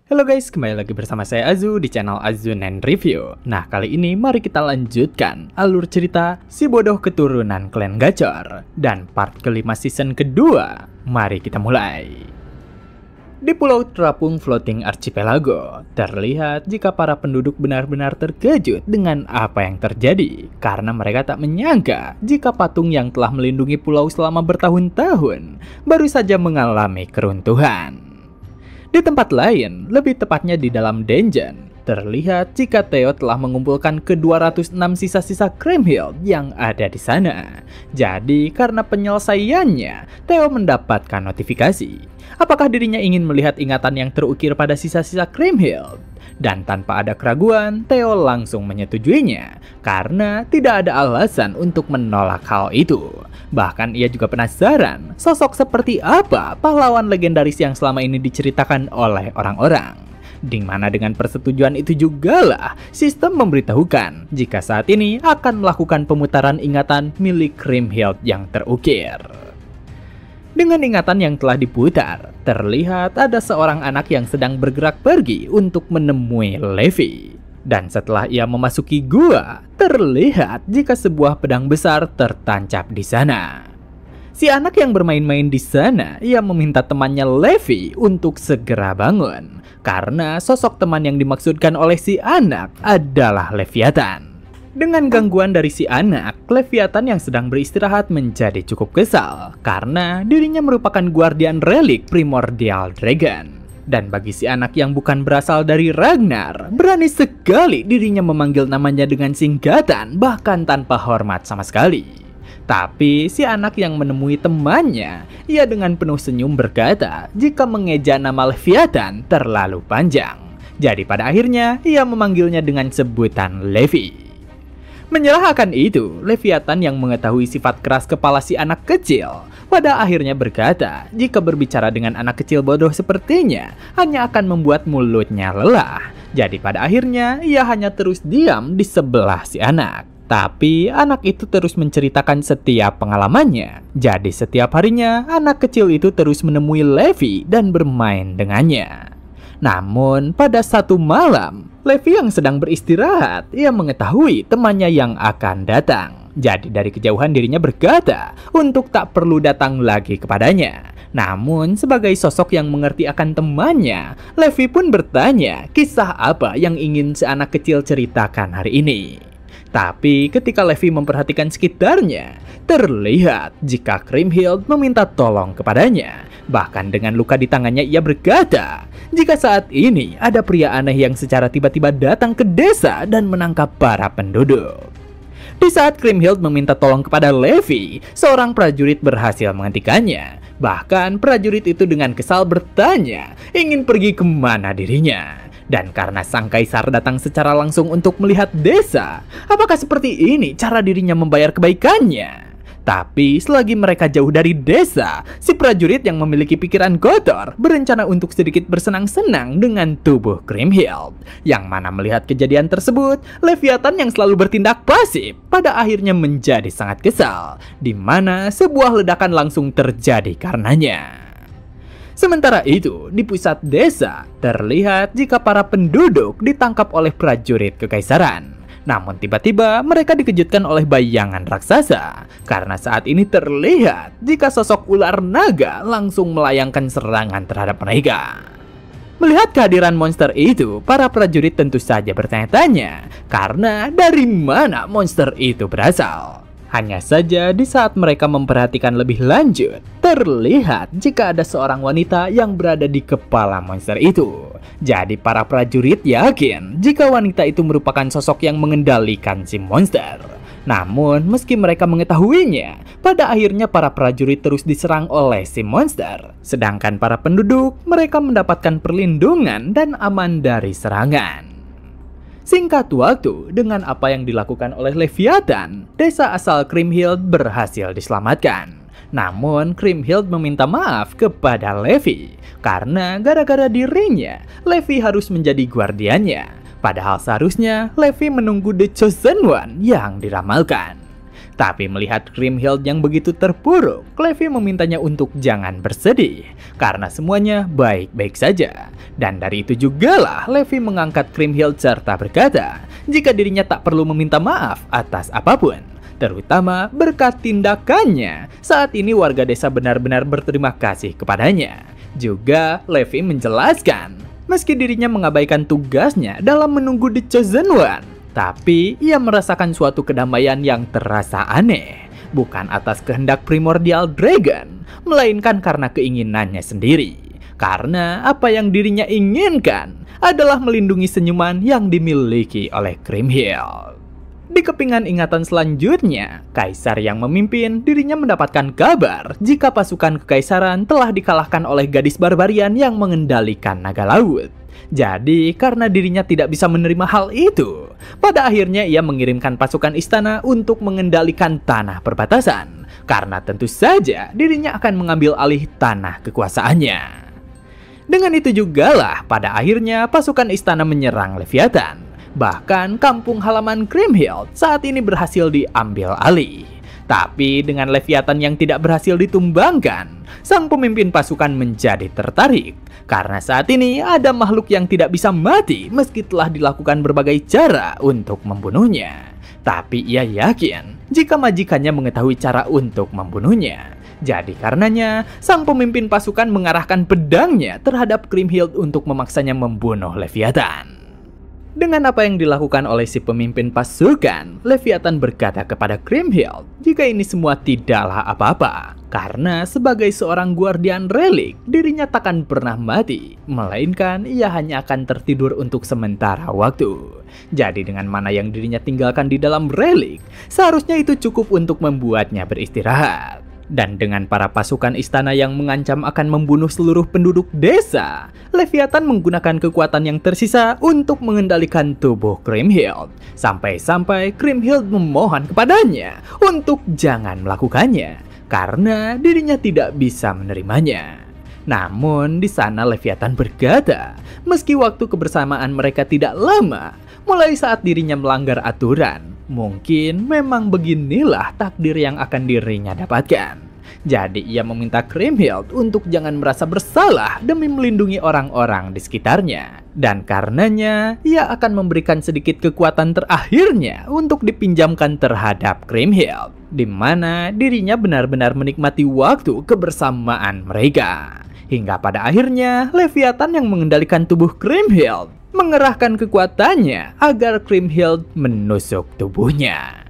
Halo guys, kembali lagi bersama saya Azu di channel Azunen Review. Nah, kali ini mari kita lanjutkan alur cerita Si Bodoh Keturunan Klan Gacor dan part kelima season kedua. Mari kita mulai. Di Pulau Terapung Floating Archipelago, terlihat jika para penduduk benar-benar terkejut dengan apa yang terjadi karena mereka tak menyangka jika patung yang telah melindungi pulau selama bertahun-tahun baru saja mengalami keruntuhan. Di tempat lain, lebih tepatnya di dalam dungeon, terlihat jika Theo telah mengumpulkan ke-206 sisa-sisa Kriemhild yang ada di sana. Jadi, karena penyelesaiannya, Theo mendapatkan notifikasi. Apakah dirinya ingin melihat ingatan yang terukir pada sisa-sisa Kriemhild? Dan tanpa ada keraguan, Theo langsung menyetujuinya karena tidak ada alasan untuk menolak hal itu. Bahkan ia juga penasaran sosok seperti apa pahlawan legendaris yang selama ini diceritakan oleh orang-orang. Di mana dengan persetujuan itu jugalah sistem memberitahukan jika saat ini akan melakukan pemutaran ingatan milik Kriemhild yang terukir. Dengan ingatan yang telah diputar, terlihat ada seorang anak yang sedang bergerak pergi untuk menemui Levi. Dan setelah ia memasuki gua, terlihat jika sebuah pedang besar tertancap di sana. Si anak yang bermain-main di sana, ia meminta temannya Levi untuk segera bangun, karena sosok teman yang dimaksudkan oleh si anak adalah Leviathan. Dengan gangguan dari si anak, Leviathan yang sedang beristirahat menjadi cukup kesal karena dirinya merupakan guardian relik Primordial Dragon. Dan bagi si anak yang bukan berasal dari Ragnar, berani sekali dirinya memanggil namanya dengan singkatan bahkan tanpa hormat sama sekali. Tapi si anak yang menemui temannya, ia dengan penuh senyum berkata jika mengeja nama Leviathan terlalu panjang. Jadi pada akhirnya ia memanggilnya dengan sebutan Levi. Menyerah akan itu, Leviathan yang mengetahui sifat keras kepala si anak kecil, pada akhirnya berkata jika berbicara dengan anak kecil bodoh sepertinya hanya akan membuat mulutnya lelah. Jadi pada akhirnya ia hanya terus diam di sebelah si anak. Tapi anak itu terus menceritakan setiap pengalamannya. Jadi setiap harinya anak kecil itu terus menemui Levi dan bermain dengannya. Namun pada satu malam, Levi yang sedang beristirahat, ia mengetahui temannya yang akan datang. Jadi dari kejauhan dirinya berkata untuk tak perlu datang lagi kepadanya. Namun sebagai sosok yang mengerti akan temannya, Levi pun bertanya kisah apa yang ingin si anak kecil ceritakan hari ini. Tapi ketika Levi memperhatikan sekitarnya, terlihat jika Kriemhild meminta tolong kepadanya. Bahkan dengan luka di tangannya ia berkata jika saat ini ada pria aneh yang secara tiba-tiba datang ke desa dan menangkap para penduduk. Di saat Kriemhild meminta tolong kepada Levi, seorang prajurit berhasil menghentikannya. Bahkan prajurit itu dengan kesal bertanya ingin pergi kemana dirinya. Dan karena sang kaisar datang secara langsung untuk melihat desa, apakah seperti ini cara dirinya membayar kebaikannya? Tapi selagi mereka jauh dari desa, si prajurit yang memiliki pikiran kotor berencana untuk sedikit bersenang-senang dengan tubuh Kriemhild. Yang mana melihat kejadian tersebut, Leviathan yang selalu bertindak pasif pada akhirnya menjadi sangat kesal, di mana sebuah ledakan langsung terjadi karenanya. Sementara itu, di pusat desa, terlihat jika para penduduk ditangkap oleh prajurit kekaisaran. Namun tiba-tiba mereka dikejutkan oleh bayangan raksasa, karena saat ini terlihat jika sosok ular naga langsung melayangkan serangan terhadap mereka. Melihat kehadiran monster itu, para prajurit tentu saja bertanya-tanya, karena dari mana monster itu berasal. Hanya saja di saat mereka memperhatikan lebih lanjut, terlihat jika ada seorang wanita yang berada di kepala monster itu. Jadi para prajurit yakin jika wanita itu merupakan sosok yang mengendalikan si monster. Namun meski mereka mengetahuinya, pada akhirnya para prajurit terus diserang oleh si monster. Sedangkan para penduduk, mereka mendapatkan perlindungan dan aman dari serangan. Singkat waktu, dengan apa yang dilakukan oleh Leviathan, desa asal Kriemhild berhasil diselamatkan. Namun, Kriemhild meminta maaf kepada Levi, karena gara-gara dirinya, Levi harus menjadi guardiannya. Padahal seharusnya, Levi menunggu The Chosen One yang diramalkan. Tapi melihat Kriemhild yang begitu terpuruk, Levi memintanya untuk jangan bersedih, karena semuanya baik-baik saja. Dan dari itu jugalah Levi mengangkat Kriemhild serta berkata, jika dirinya tak perlu meminta maaf atas apapun, terutama berkat tindakannya. Saat ini warga desa benar-benar berterima kasih kepadanya. Juga Levi menjelaskan, meski dirinya mengabaikan tugasnya dalam menunggu The Chosen One, tapi ia merasakan suatu kedamaian yang terasa aneh, bukan atas kehendak primordial dragon, melainkan karena keinginannya sendiri. Karena apa yang dirinya inginkan adalah melindungi senyuman yang dimiliki oleh Kriemhild. Di kepingan ingatan selanjutnya, kaisar yang memimpin dirinya mendapatkan kabar jika pasukan kekaisaran telah dikalahkan oleh gadis barbarian yang mengendalikan naga laut. Jadi, karena dirinya tidak bisa menerima hal itu, pada akhirnya ia mengirimkan pasukan istana untuk mengendalikan tanah perbatasan, karena tentu saja dirinya akan mengambil alih tanah kekuasaannya. Dengan itu jugalah pada akhirnya pasukan istana menyerang Leviathan. Bahkan kampung halaman Kriemhild saat ini berhasil diambil alih. Tapi dengan Leviathan yang tidak berhasil ditumbangkan, sang pemimpin pasukan menjadi tertarik. Karena saat ini ada makhluk yang tidak bisa mati meski telah dilakukan berbagai cara untuk membunuhnya. Tapi ia yakin jika majikannya mengetahui cara untuk membunuhnya. Jadi karenanya, sang pemimpin pasukan mengarahkan pedangnya terhadap Kriemhild untuk memaksanya membunuh Leviathan. Dengan apa yang dilakukan oleh si pemimpin pasukan, Leviathan berkata kepada Kriemhild jika ini semua tidaklah apa-apa. Karena sebagai seorang guardian relik, dirinya takkan pernah mati, melainkan ia hanya akan tertidur untuk sementara waktu. Jadi dengan mana yang dirinya tinggalkan di dalam relik, seharusnya itu cukup untuk membuatnya beristirahat. Dan dengan para pasukan istana yang mengancam akan membunuh seluruh penduduk desa, Leviathan menggunakan kekuatan yang tersisa untuk mengendalikan tubuh Kriemhild. Sampai-sampai Kriemhild memohon kepadanya untuk jangan melakukannya, karena dirinya tidak bisa menerimanya. Namun di sana Leviathan berkata, meski waktu kebersamaan mereka tidak lama, mulai saat dirinya melanggar aturan, mungkin memang beginilah takdir yang akan dirinya dapatkan. Jadi ia meminta Kriemhild untuk jangan merasa bersalah demi melindungi orang-orang di sekitarnya. Dan karenanya, ia akan memberikan sedikit kekuatan terakhirnya untuk dipinjamkan terhadap Kriemhild, di mana dirinya benar-benar menikmati waktu kebersamaan mereka. Hingga pada akhirnya, Leviathan yang mengendalikan tubuh Kriemhild mengerahkan kekuatannya agar Kriemhild menusuk tubuhnya.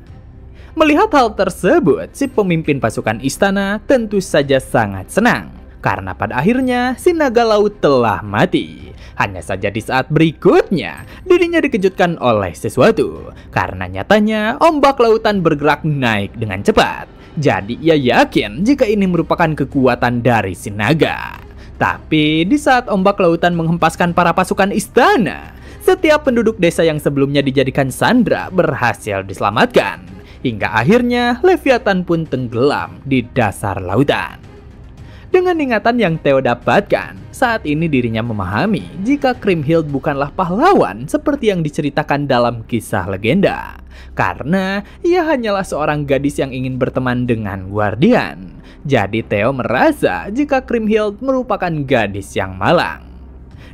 Melihat hal tersebut, si pemimpin pasukan istana tentu saja sangat senang. Karena pada akhirnya si naga laut telah mati. Hanya saja di saat berikutnya, dirinya dikejutkan oleh sesuatu. Karena nyatanya ombak lautan bergerak naik dengan cepat. Jadi ia yakin jika ini merupakan kekuatan dari si naga. Tapi di saat ombak lautan menghempaskan para pasukan istana, setiap penduduk desa yang sebelumnya dijadikan sandera berhasil diselamatkan. Hingga akhirnya Leviathan pun tenggelam di dasar lautan. Dengan ingatan yang Theo dapatkan, saat ini dirinya memahami jika Kriemhild bukanlah pahlawan seperti yang diceritakan dalam kisah legenda. Karena ia hanyalah seorang gadis yang ingin berteman dengan guardian. Jadi Theo merasa jika Kriemhild merupakan gadis yang malang.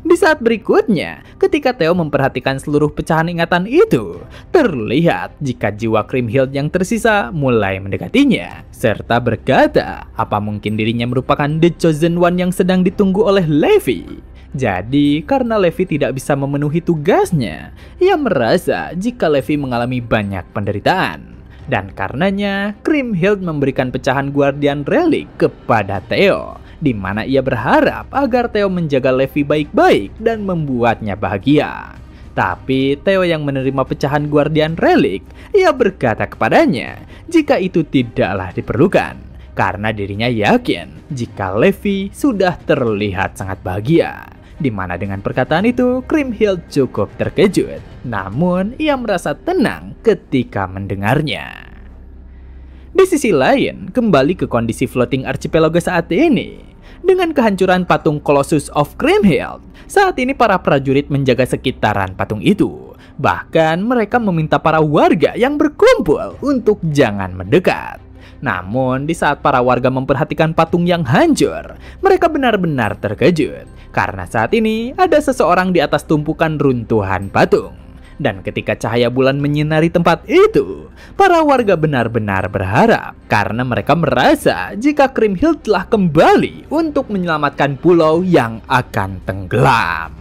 Di saat berikutnya, ketika Theo memperhatikan seluruh pecahan ingatan itu, terlihat jika jiwa Kriemhild yang tersisa mulai mendekatinya, serta berkata apa mungkin dirinya merupakan The Chosen One yang sedang ditunggu oleh Levi. Jadi, karena Levi tidak bisa memenuhi tugasnya, ia merasa jika Levi mengalami banyak penderitaan. Dan karenanya, Kriemhild memberikan pecahan Guardian Relic kepada Theo, di mana ia berharap agar Theo menjaga Levi baik-baik dan membuatnya bahagia. Tapi Theo yang menerima pecahan Guardian Relic, ia berkata kepadanya jika itu tidaklah diperlukan, karena dirinya yakin jika Levi sudah terlihat sangat bahagia. Di mana dengan perkataan itu, Kriemhild cukup terkejut, namun ia merasa tenang ketika mendengarnya. Di sisi lain, kembali ke kondisi floating archipelago saat ini. Dengan kehancuran patung Colossus of Kriemhild, saat ini para prajurit menjaga sekitaran patung itu. Bahkan mereka meminta para warga yang berkumpul untuk jangan mendekat. Namun di saat para warga memperhatikan patung yang hancur, mereka benar-benar terkejut. Karena saat ini ada seseorang di atas tumpukan runtuhan patung. Dan ketika cahaya bulan menyinari tempat itu, para warga benar-benar berharap karena mereka merasa jika Kriemhild telah kembali untuk menyelamatkan pulau yang akan tenggelam.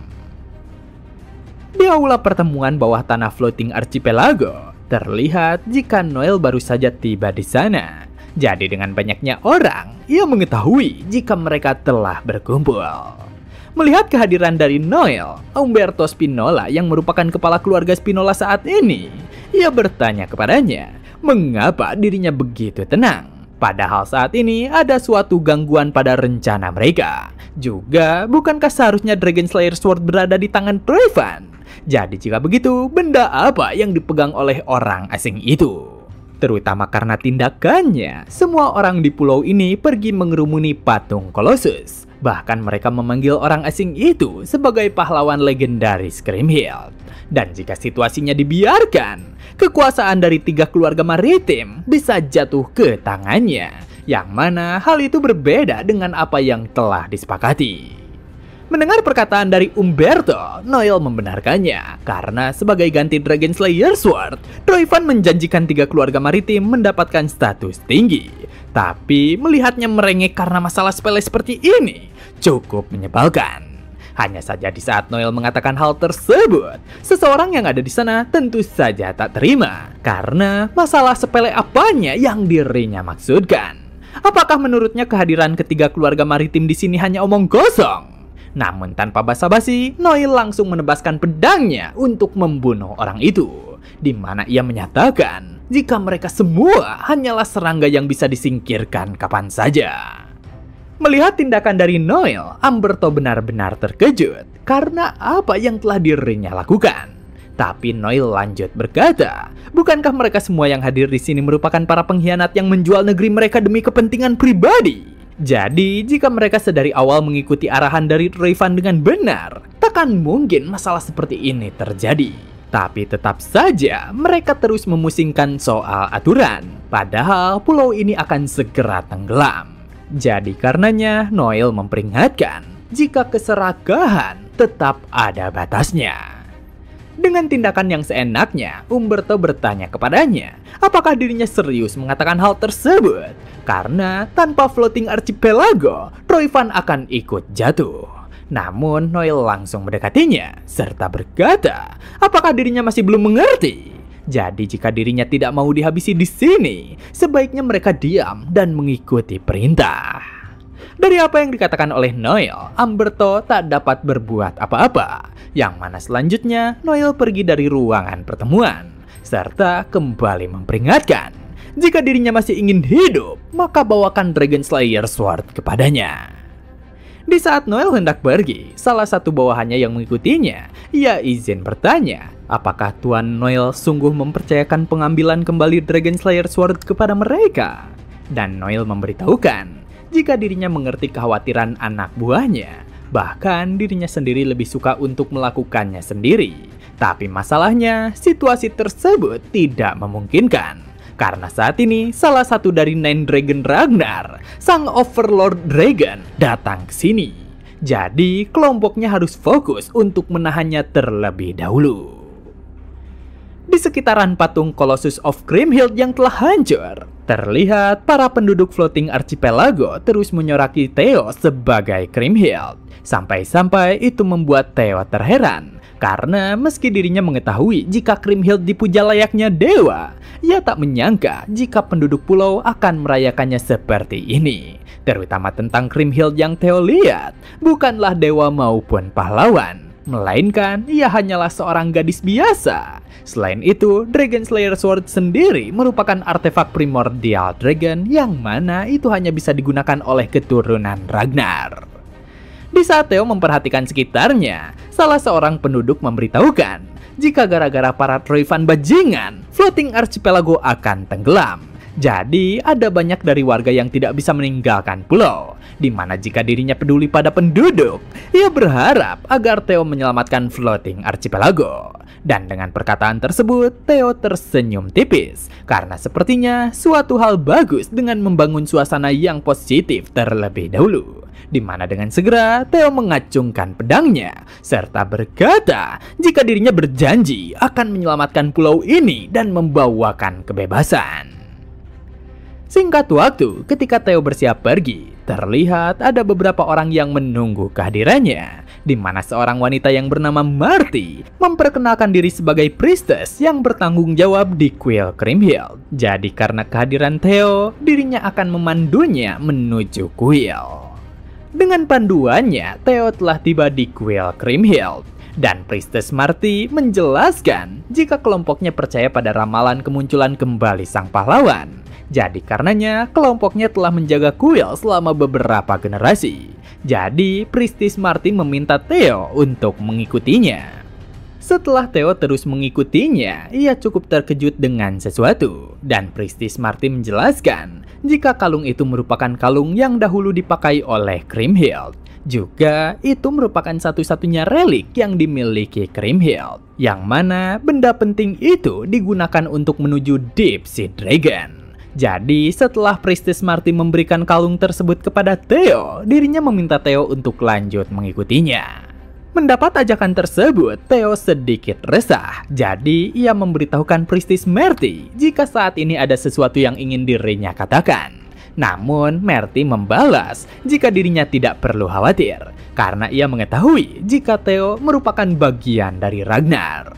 Di aula pertemuan bawah tanah Floating Archipelago, terlihat jika Noel baru saja tiba di sana. Jadi dengan banyaknya orang, ia mengetahui jika mereka telah berkumpul. Melihat kehadiran dari Noel, Umberto Spinola yang merupakan kepala keluarga Spinola saat ini, ia bertanya kepadanya, mengapa dirinya begitu tenang? Padahal saat ini ada suatu gangguan pada rencana mereka. Juga, bukankah seharusnya Dragon Slayer Sword berada di tangan Troyfan? Jadi jika begitu, benda apa yang dipegang oleh orang asing itu? Terutama karena tindakannya, semua orang di pulau ini pergi mengerumuni patung Colossus. Bahkan mereka memanggil orang asing itu sebagai pahlawan legendaris Kriemhild. Dan jika situasinya dibiarkan, kekuasaan dari 3 keluarga maritim bisa jatuh ke tangannya. Yang mana hal itu berbeda dengan apa yang telah disepakati. Mendengar perkataan dari Umberto, Noel membenarkannya. Karena sebagai ganti Dragon Slayer Sword, Troyfan menjanjikan 3 keluarga maritim mendapatkan status tinggi. Tapi melihatnya merengek karena masalah sepele seperti ini cukup menyebalkan. Hanya saja di saat Noel mengatakan hal tersebut, seseorang yang ada di sana tentu saja tak terima. Karena masalah sepele apanya yang dirinya maksudkan? Apakah menurutnya kehadiran ketiga keluarga maritim di sini hanya omong kosong? Namun tanpa basa-basi, Noel langsung menebaskan pedangnya untuk membunuh orang itu. Di mana ia menyatakan jika mereka semua hanyalah serangga yang bisa disingkirkan kapan saja. Melihat tindakan dari Noel, Umberto benar-benar terkejut karena apa yang telah dirinya lakukan. Tapi Noel lanjut berkata, bukankah mereka semua yang hadir di sini merupakan para pengkhianat yang menjual negeri mereka demi kepentingan pribadi? Jadi, jika mereka sedari awal mengikuti arahan dari Troyfan dengan benar, takkan mungkin masalah seperti ini terjadi. Tapi tetap saja mereka terus memusingkan soal aturan. Padahal pulau ini akan segera tenggelam. Jadi karenanya Noel memperingatkan jika keserakahan tetap ada batasnya. Dengan tindakan yang seenaknya, Umberto bertanya kepadanya apakah dirinya serius mengatakan hal tersebut. Karena tanpa Floating Archipelago, Troyfan akan ikut jatuh. Namun Noel langsung mendekatinya serta berkata, apakah dirinya masih belum mengerti? Jadi jika dirinya tidak mau dihabisi di sini, sebaiknya mereka diam dan mengikuti perintah. Dari apa yang dikatakan oleh Noel, Umberto tak dapat berbuat apa-apa. Yang mana selanjutnya Noel pergi dari ruangan pertemuan serta kembali memperingatkan jika dirinya masih ingin hidup, maka bawakan Dragon Slayer Sword kepadanya. Di saat Noel hendak pergi, salah satu bawahannya yang mengikutinya, ia izin bertanya, apakah Tuan Noel sungguh mempercayakan pengambilan kembali Dragon Slayer Sword kepada mereka? Dan Noel memberitahukan, jika dirinya mengerti kekhawatiran anak buahnya, bahkan dirinya sendiri lebih suka untuk melakukannya sendiri. Tapi masalahnya, situasi tersebut tidak memungkinkan. Karena saat ini, salah satu dari Nine Dragon Ragnar, sang Overlord Dragon, datang ke sini. Jadi, kelompoknya harus fokus untuk menahannya terlebih dahulu. Di sekitaran patung Colossus of Kriemhild yang telah hancur, terlihat para penduduk Floating Archipelago terus menyoraki Theo sebagai Kriemhild. Sampai-sampai itu membuat Theo terheran. Karena meski dirinya mengetahui jika Kriemhild dipuja layaknya dewa, ia tak menyangka jika penduduk pulau akan merayakannya seperti ini. Terutama tentang Kriemhild yang Theo lihat, bukanlah dewa maupun pahlawan, melainkan ia hanyalah seorang gadis biasa. Selain itu, Dragon Slayer Sword sendiri merupakan artefak primordial dragon yang mana itu hanya bisa digunakan oleh keturunan Ragnar. Di saat Theo memperhatikan sekitarnya, salah seorang penduduk memberitahukan jika gara-gara para Troyfan bajingan, Floating Archipelago akan tenggelam. Jadi ada banyak dari warga yang tidak bisa meninggalkan pulau, di mana jika dirinya peduli pada penduduk, ia berharap agar Theo menyelamatkan floating archipelago. Dan dengan perkataan tersebut, Theo tersenyum tipis, karena sepertinya suatu hal bagus dengan membangun suasana yang positif terlebih dahulu. Di mana dengan segera Theo mengacungkan pedangnya serta berkata jika dirinya berjanji akan menyelamatkan pulau ini dan membawakan kebebasan. Singkat waktu, ketika Theo bersiap pergi, terlihat ada beberapa orang yang menunggu kehadirannya, di mana seorang wanita yang bernama Marty memperkenalkan diri sebagai priestess yang bertanggung jawab di Kuil Kriemhild. Jadi karena kehadiran Theo, dirinya akan memandunya menuju kuil. Dengan panduannya, Theo telah tiba di Kuil Kriemhild, dan Priestess Marty menjelaskan jika kelompoknya percaya pada ramalan kemunculan kembali sang pahlawan. Jadi karenanya, kelompoknya telah menjaga kuil selama beberapa generasi. Jadi, Priestess Marty meminta Theo untuk mengikutinya. Setelah Theo terus mengikutinya, ia cukup terkejut dengan sesuatu. Dan Priestess Marty menjelaskan jika kalung itu merupakan kalung yang dahulu dipakai oleh Kriemhild. Juga itu merupakan satu-satunya relik yang dimiliki Kriemhild, yang mana benda penting itu digunakan untuk menuju Deep Sea Dragon. Jadi setelah Priestess Marty memberikan kalung tersebut kepada Theo, dirinya meminta Theo untuk lanjut mengikutinya. Mendapat ajakan tersebut, Theo sedikit resah. Jadi, ia memberitahukan Priestess Marty jika saat ini ada sesuatu yang ingin dirinya katakan. Namun, Marty membalas jika dirinya tidak perlu khawatir, karena ia mengetahui jika Theo merupakan bagian dari Ragnar.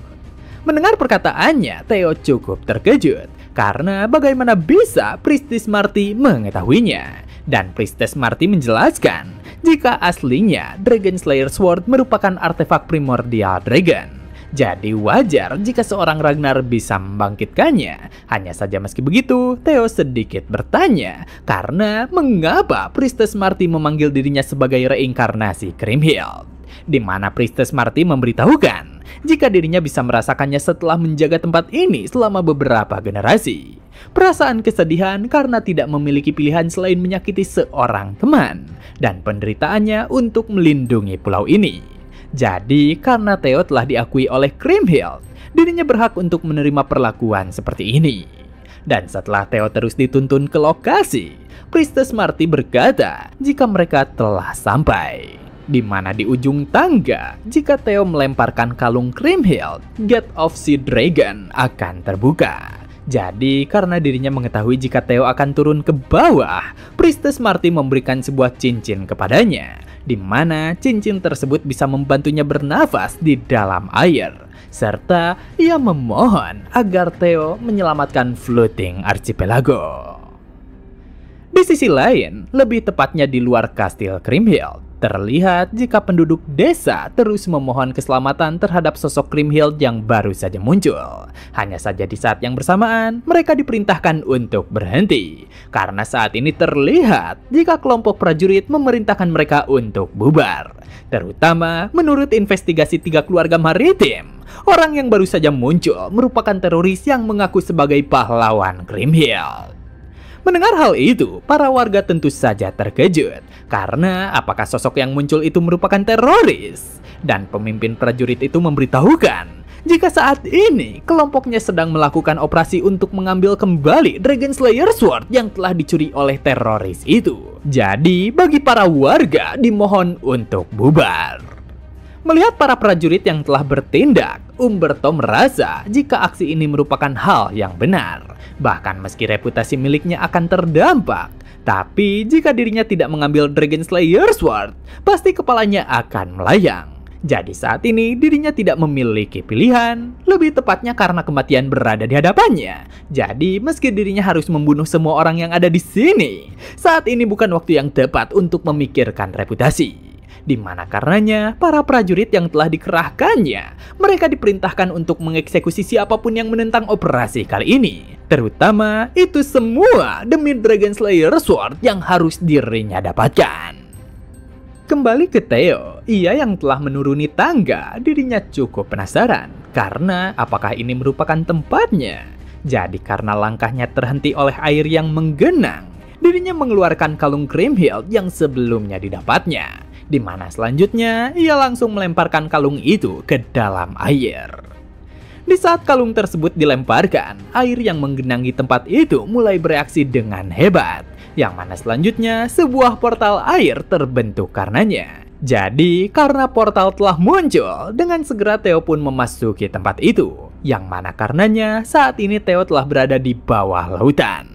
Mendengar perkataannya, Theo cukup terkejut, karena bagaimana bisa Priestess Marty mengetahuinya. Dan Priestess Marty menjelaskan jika aslinya Dragon Slayer Sword merupakan artefak primordial dragon. Jadi wajar jika seorang Ragnar bisa membangkitkannya. Hanya saja meski begitu, Theo sedikit bertanya karena mengapa Priestess Marty memanggil dirinya sebagai reinkarnasi Kriemhild. Di mana Priestess Marty memberitahukan jika dirinya bisa merasakannya setelah menjaga tempat ini selama beberapa generasi. Perasaan kesedihan karena tidak memiliki pilihan selain menyakiti seorang teman, dan penderitaannya untuk melindungi pulau ini. Jadi, karena Theo telah diakui oleh Kriemhild, dirinya berhak untuk menerima perlakuan seperti ini. Dan setelah Theo terus dituntun ke lokasi, Priestess Marty berkata jika mereka telah sampai. Di mana di ujung tangga, jika Theo melemparkan kalung Kriemhild, Gate of Sea Dragon akan terbuka. Jadi, karena dirinya mengetahui jika Theo akan turun ke bawah, Priestess Marty memberikan sebuah cincin kepadanya, di mana cincin tersebut bisa membantunya bernafas di dalam air, serta ia memohon agar Theo menyelamatkan floating archipelago. Di sisi lain, lebih tepatnya di luar kastil Kriemhild, terlihat jika penduduk desa terus memohon keselamatan terhadap sosok Kriemhild yang baru saja muncul. Hanya saja di saat yang bersamaan, mereka diperintahkan untuk berhenti. Karena saat ini terlihat jika kelompok prajurit memerintahkan mereka untuk bubar. Terutama menurut investigasi 3 keluarga maritim, orang yang baru saja muncul merupakan teroris yang mengaku sebagai pahlawan Kriemhild. Mendengar hal itu, para warga tentu saja terkejut, karena apakah sosok yang muncul itu merupakan teroris? Dan pemimpin prajurit itu memberitahukan jika saat ini kelompoknya sedang melakukan operasi untuk mengambil kembali Dragon Slayer Sword yang telah dicuri oleh teroris itu. Jadi, bagi para warga dimohon untuk bubar. Melihat para prajurit yang telah bertindak, Umberto merasa jika aksi ini merupakan hal yang benar. Bahkan meski reputasi miliknya akan terdampak, tapi jika dirinya tidak mengambil Dragon Slayer Sword, pasti kepalanya akan melayang. Jadi saat ini dirinya tidak memiliki pilihan, lebih tepatnya karena kematian berada di hadapannya. Jadi meski dirinya harus membunuh semua orang yang ada di sini, saat ini bukan waktu yang tepat untuk memikirkan reputasi. Di mana karenanya para prajurit yang telah dikerahkannya, mereka diperintahkan untuk mengeksekusi siapapun yang menentang operasi kali ini. Terutama itu semua demi Dragon Slayer Sword yang harus dirinya dapatkan. Kembali ke Theo, ia yang telah menuruni tangga, dirinya cukup penasaran karena apakah ini merupakan tempatnya. Jadi karena langkahnya terhenti oleh air yang menggenang, dirinya mengeluarkan kalung Kriemhild yang sebelumnya didapatnya, di mana selanjutnya ia langsung melemparkan kalung itu ke dalam air. Di saat kalung tersebut dilemparkan, air yang menggenangi tempat itu mulai bereaksi dengan hebat, yang mana selanjutnya sebuah portal air terbentuk karenanya. Jadi, karena portal telah muncul, dengan segera Theo pun memasuki tempat itu, yang mana karenanya saat ini Theo telah berada di bawah lautan.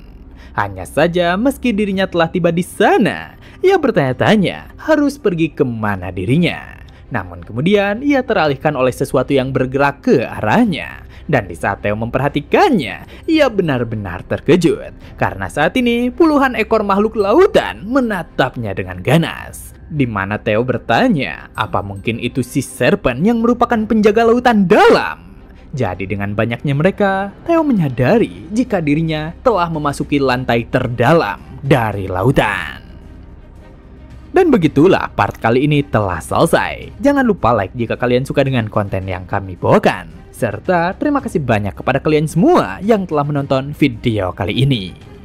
Hanya saja meski dirinya telah tiba di sana, ia bertanya-tanya harus pergi kemana dirinya. Namun kemudian ia teralihkan oleh sesuatu yang bergerak ke arahnya. Dan di saat Theo memperhatikannya, ia benar-benar terkejut. Karena saat ini puluhan ekor makhluk lautan menatapnya dengan ganas. Di mana Theo bertanya, apa mungkin itu si serpent yang merupakan penjaga lautan dalam? Jadi dengan banyaknya mereka, Theo menyadari jika dirinya telah memasuki lantai terdalam dari lautan. Dan begitulah part kali ini telah selesai. Jangan lupa like jika kalian suka dengan konten yang kami bawakan. Serta terima kasih banyak kepada kalian semua yang telah menonton video kali ini.